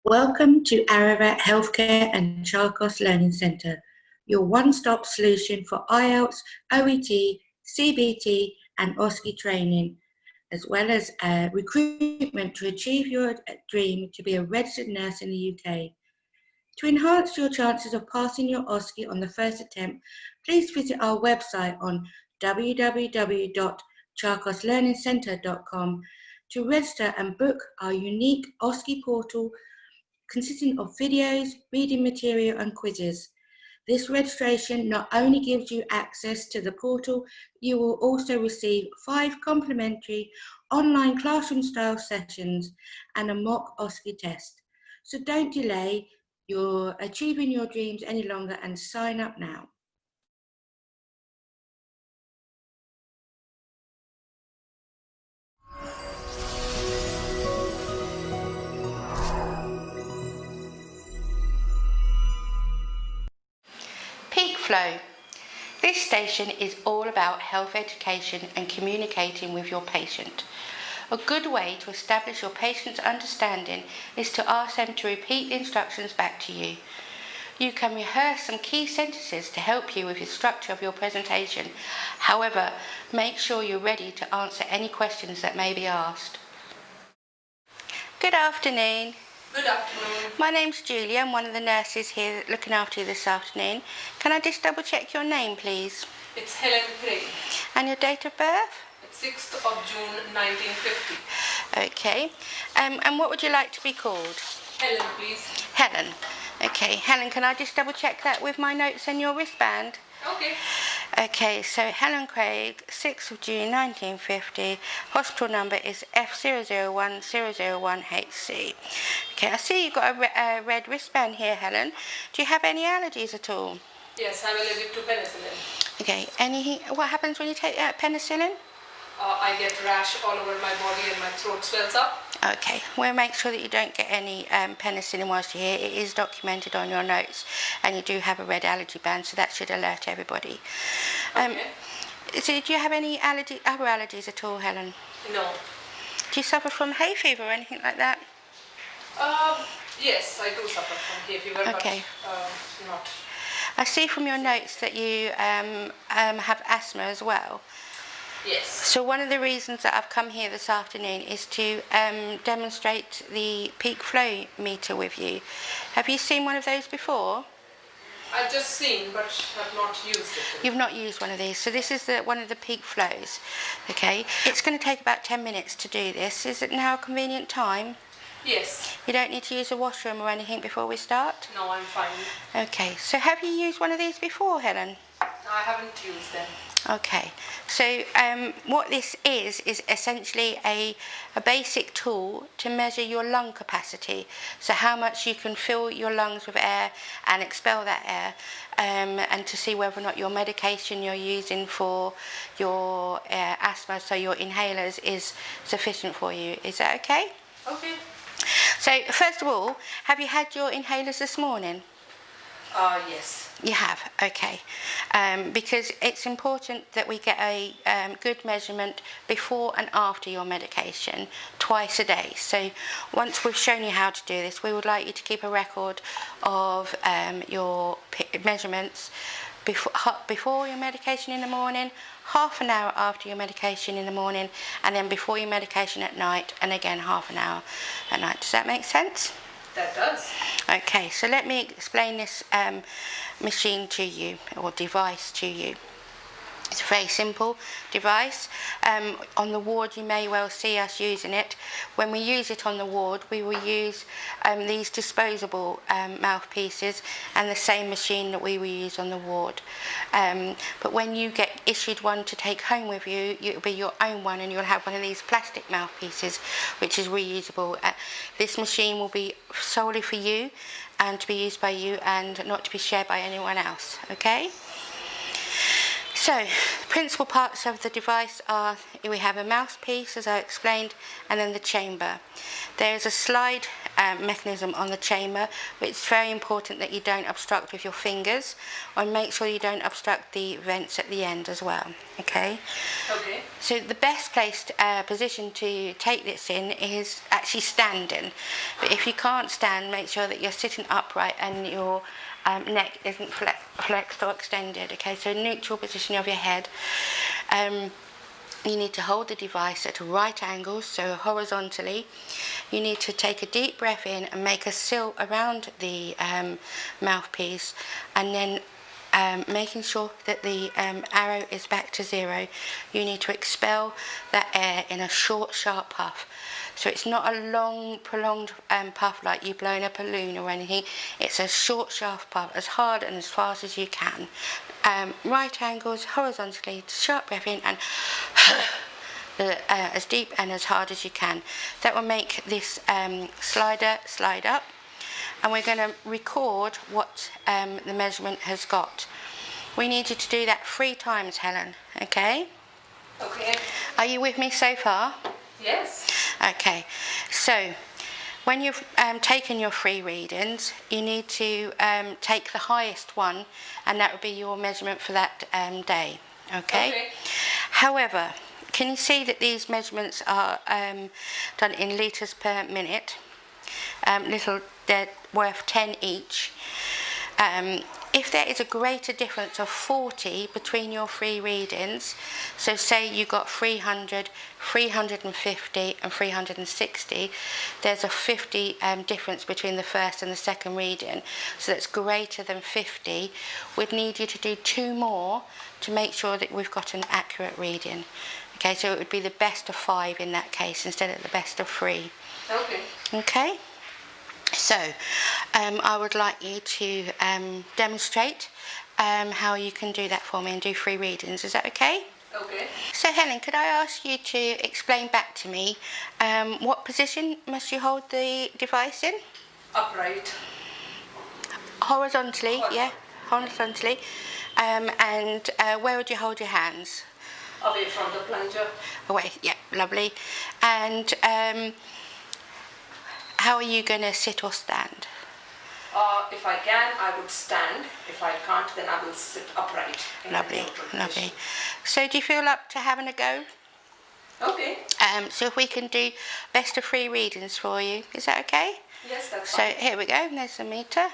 Welcome to Ararat Healthcare and Charcos Learning Centre, your one-stop solution for IELTS, OET, CBT and Osce training, as well as recruitment to achieve your dream to be a registered nurse in the UK. To enhance your chances of passing your Osce on the first attempt, please visit our website on www.charcoslearningcentre.com to register and book our unique Osce portal consisting of videos, reading material and quizzes. This registration not only gives you access to the portal, you will also receive 5 complimentary online classroom-style sessions and a mock Osce test. So don't delay, you're achieving your dreams any longer and sign up now. Peak Flow. This station is all about health education and communicating with your patient. A good way to establish your patient's understanding is to ask them to repeat the instructions back to you. You can rehearse some key sentences to help you with the structure of your presentation. However, make sure you're ready to answer any questions that may be asked. Good afternoon. Good afternoon. My name's Julia. I'm one of the nurses here looking after you this afternoon. Can I just double check your name, please? It's Helen Craig. And your date of birth? It's 6th of June 1950. Okay. And what would you like to be called? Helen, please. Helen. Okay. Helen, can I just double check that with my notes and your wristband? Okay. Okay, so Helen Craig, 6th of June 1950, hospital number is F001001HC. Okay, I see you've got a red wristband here, Helen. Do you have any allergies at all? Yes, I'm allergic to penicillin. Okay, what happens when you take penicillin? I get rash all over my body and my throat swells up. Okay, we'll make sure that you don't get any penicillin whilst you're here. It is documented on your notes, and you do have a red allergy band, so that should alert everybody. Okay. So do you have any other allergies at all, Helen? No. Do you suffer from hay fever or anything like that? Yes, I do suffer from hay fever, okay. But not. I see from your notes that you have asthma as well. Yes. So one of the reasons that I've come here this afternoon is to demonstrate the peak flow meter with you. Have you seen one of those before? I've just seen, but have not used it. You've not used one of these. So this is one of the peak flows. Okay. It's going to take about 10 minutes to do this. Is it now a convenient time? Yes. You don't need to use a washroom or anything before we start? No, I'm fine. Okay. So have you used one of these before, Helen? I haven't used them. Okay, so what this is essentially a basic tool to measure your lung capacity, so how much you can fill your lungs with air and expel that air, and to see whether or not your medication you're using for your asthma, so your inhalers, is sufficient for you. Is that okay? Okay. So first of all, have you had your inhalers this morning? Yes. You have, okay. Because it's important that we get a good measurement before and after your medication twice a day. So once we've shown you how to do this, we would like you to keep a record of your measurements before your medication in the morning, half an hour after your medication in the morning, and then before your medication at night, and again half an hour at night. Does that make sense? That does. Okay, so let me explain this machine to you, or device to you. It's a very simple device. On the ward you may well see us using it. When we use it on the ward, we will use these disposable mouthpieces and the same machine that we will use on the ward. But when you get issued one to take home with you, it will be your own one, and you'll have one of these plastic mouthpieces which is reusable. This machine will be solely for you and to be used by you and not to be shared by anyone else, okay? So, principal parts of the device are, we have a mouthpiece, as I explained, and then the chamber. There is a slide mechanism on the chamber. But it's very important that you don't obstruct with your fingers, and make sure you don't obstruct the vents at the end as well. Okay. Okay. So the best placed position to take this in is actually standing. But if you can't stand, make sure that you're sitting upright and your neck isn't flexed or extended. Okay, so neutral position of your head. You need to hold the device at right angles, so horizontally. You need to take a deep breath in and make a seal around the mouthpiece, and then making sure that the arrow is back to 0. You need to expel that air in a short, sharp puff. So it's not a long, prolonged puff like you blowing a balloon or anything. It's a short, sharp puff, as hard and as fast as you can. Right angles, horizontally, sharp breath in, and as deep and as hard as you can. That will make this slider slide up. And we're going to record what the measurement has got. We need you to do that 3 times, Helen, okay? Okay. Are you with me so far? Yes. Okay, so when you've taken your 3 readings, you need to take the highest one, and that would be your measurement for that day, okay? However, can you see that these measurements are done in litres per minute? They're worth 10 each. If there is a greater difference of 40 between your 3 readings, so say you got 300, 350 and 360, there's a 50 difference between the first and the second reading, so that's greater than 50. We'd need you to do 2 more to make sure that we've got an accurate reading. Okay, so it would be the best of 5 in that case instead of the best of 3. Okay. Okay? So, I would like you to demonstrate how you can do that for me and do 3 readings. Is that okay? Okay. So, Helen, could I ask you to explain back to me what position must you hold the device in? Upright. Horizontally, yeah, horizontally. And where would you hold your hands? Away from the plunger. Away, yeah, lovely. And how are you going to sit or stand? If I can, I would stand. If I can't, then I will sit upright. Lovely, lovely. So do you feel up to having a go? Okay. So if we can do best of 3 readings for you, is that okay? Yes, that's So fine. here we go, there's the meter.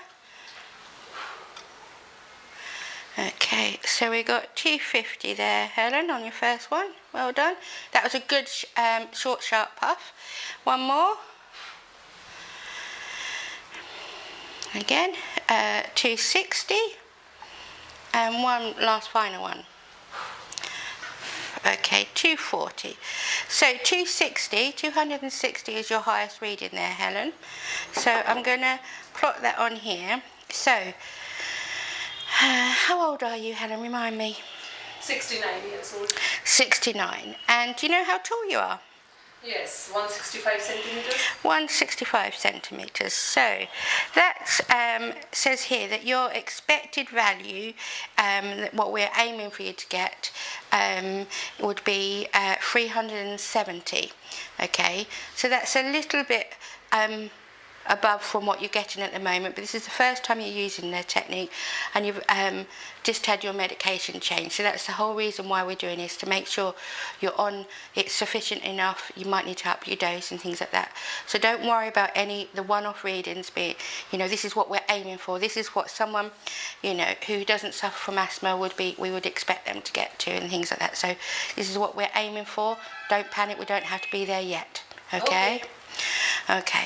Okay, so we got 250 there, Helen, on your first one. Well done. That was a good short, sharp puff. One more. Again, 260. And one last final one. Okay, 240. So 260 is your highest reading there, Helen. So I'm going to plot that on here. So, how old are you, Helen? Remind me. 69 years old. 69. And do you know how tall you are? Yes, 165 centimeters. 165 centimetres. So that says here that your expected value, what we're aiming for you to get, would be 370. Okay, so that's a little bit above from what you're getting at the moment, but this is the first time you're using the technique, and you've just had your medication change. So that's the whole reason why we're doing this, to make sure you're on it's sufficient enough. You might need to up your dose and things like that. So don't worry about the one-off readings. This is what we're aiming for. This is what someone who doesn't suffer from asthma we would expect them to get to, and things like that. So this is what we're aiming for. Don't panic, we don't have to be there yet. Okay.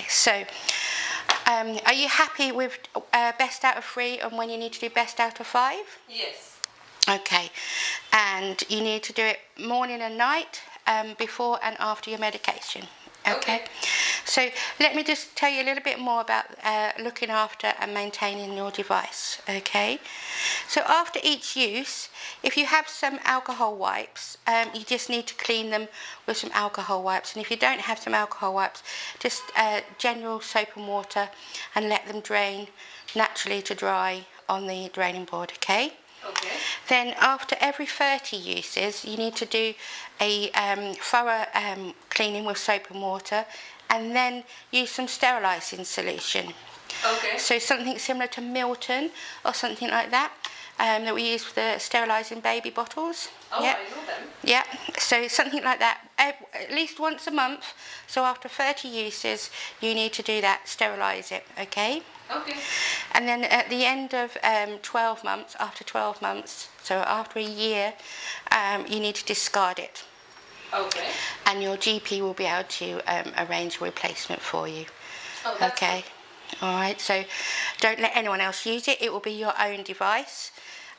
So are you happy with best out of 3 and when you need to do best out of 5? Yes. Okay, and you need to do it morning and night, before and after your medication. Okay. So let me just tell you a little bit more about looking after and maintaining your device. Okay. So after each use, if you have some alcohol wipes, you just need to clean them with some alcohol wipes. And if you don't have some alcohol wipes, just general soap and water, and let them drain naturally to dry on the draining board. Okay. Okay. Then after every 30 uses, you need to do a thorough cleaning with soap and water, and then use some sterilising solution. Okay. So something similar to Milton or something like that, that we use for the sterilising baby bottles. Oh, Yeah. I know them. Yeah, so something like that, at least once a month. So after 30 uses, you need to do that, sterilise it, okay? Okay. And then at the end of 12 months, after 12 months, so after a year, you need to discard it. Okay. And your GP will be able to arrange a replacement for you. Oh, that's Okay. good. All right, so don't let anyone else use it. It will be your own device.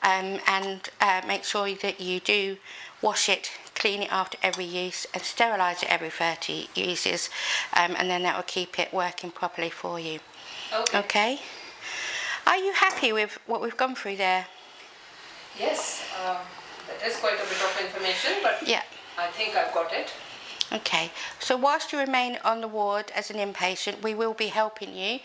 And make sure that you do wash it, clean it after every use, and sterilise it every 30 uses, and then that will keep it working properly for you. Okay. Okay? Are you happy with what we've gone through there? Yes, that is quite a bit of information, but Yeah. I think I've got it. Okay, so whilst you remain on the ward as an inpatient, we will be helping you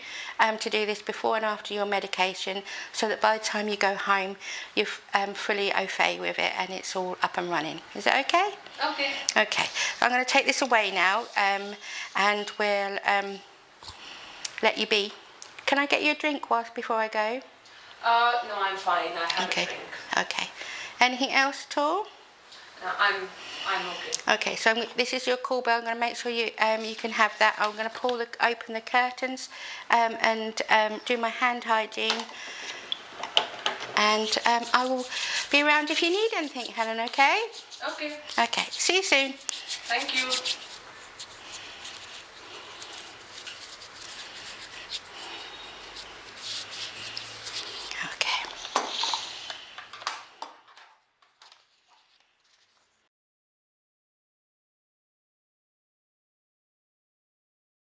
to do this before and after your medication, so that by the time you go home, you're fully au fait with it and it's all up and running. Is that okay? Okay. Okay, I'm going to take this away now, and we'll let you be. Can I get you a drink before I go? No, I'm fine. I have Okay. a drink. Okay. Anything else at all? No, I'm okay. Okay, so this is your call bell. I'm going to make sure you you can have that. I'm going to open the curtains and do my hand hygiene. And I will be around if you need anything, Helen, okay? Okay. Okay, see you soon. Thank you.